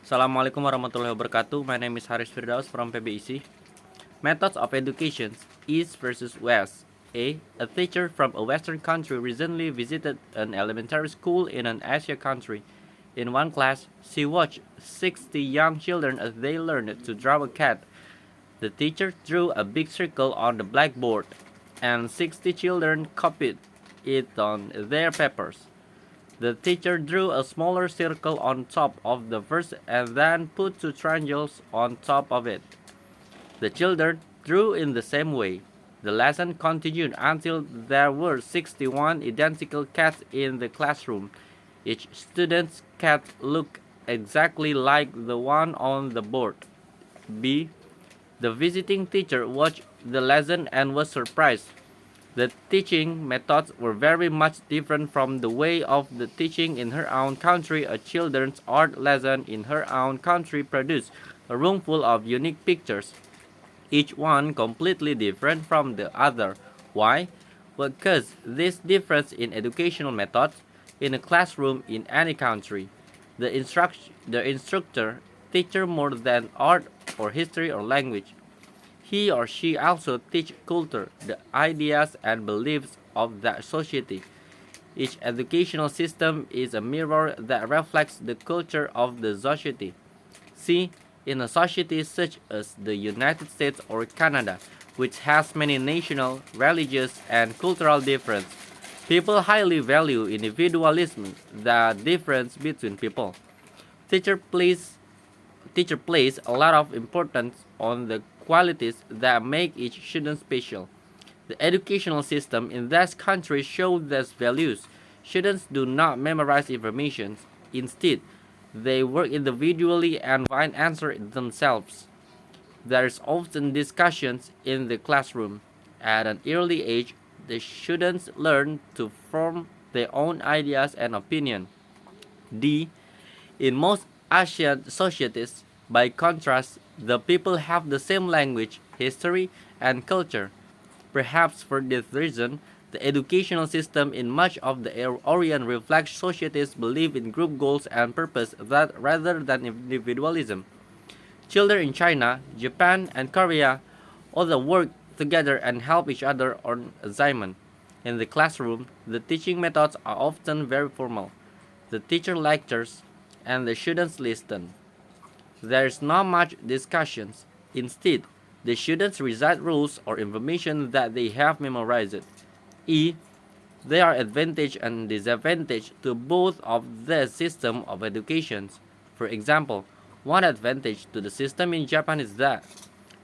Assalamualaikum warahmatullahi wabarakatuh. My name is Harits Firdaus from PBIC. Methods of education, East versus West. A teacher from a Western country recently visited an elementary school in an Asia country. In one class, she watched 60 young children as they learned to draw a cat. The teacher drew a big circle on the blackboard, and 60 children copied it on their papers. The teacher drew a smaller circle on top of the first and then put two triangles on top of it. The children drew in the same way. The lesson continued until there were 61 identical cats in the classroom. Each student's cat looked exactly like the one on the board. B. The visiting teacher watched the lesson and was surprised. The teaching methods were very much different from the way of the teaching in her own country. A children's art lesson in her own country produced a room full of unique pictures, each one completely different from the other. Why? Because this difference in educational methods in a classroom in any country. The instructor teaches more than art or history or language. He or she also teach culture, the ideas and beliefs of that society. Each educational system is a mirror that reflects the culture of the society. See, in a society such as the United States or Canada, which has many national, religious, and cultural differences, people highly value individualism, the difference between people. Teacher plays Teacher places a lot of importance on the qualities that make each student special. The educational system in that country shows these values. Students do not memorize information. Instead, they work individually and find answers themselves. There is often discussions in the classroom. At an early age, the students learn to form their own ideas and opinion. D. In most Asian societies, by contrast, the people have the same language, history, and culture. Perhaps for this reason, the educational system in much of the Orient reflects societies' belief in group goals and purpose that rather than individualism. Children in China, Japan, and Korea also work together and help each other on assignment. In the classroom, the teaching methods are often very formal. The teacher lectures and the students listen. There is not much discussion. Instead, the students recite rules or information that they have memorized. E. There are advantages and disadvantages to both of the system of education. For example, one advantage to the system in Japan is that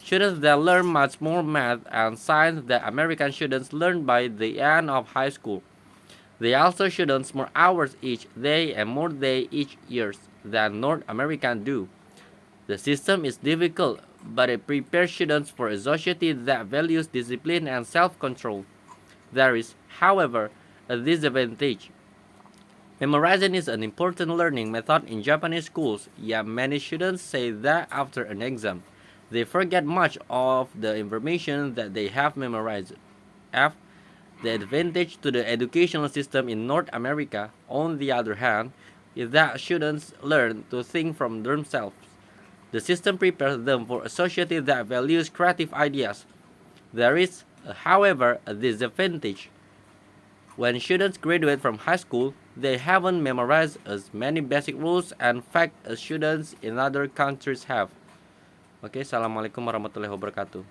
students there learn much more math and science than American students learn by the end of high school. They also students more hours each day and more days each year than North Americans do. The system is difficult, but it prepares students for a society that values discipline and self-control. There is, however, a disadvantage. Memorizing is an important learning method in Japanese schools, yet many students say that after an exam, they forget much of the information that they have memorized. F. The advantage to the educational system in North America, on the other hand, is that students learn to think from themselves. The system prepares them for a society that values creative ideas. There is, however, a disadvantage. When students graduate from high school, they haven't memorized as many basic rules and facts as students in other countries have. Oke, assalamualaikum warahmatullahi wabarakatuh.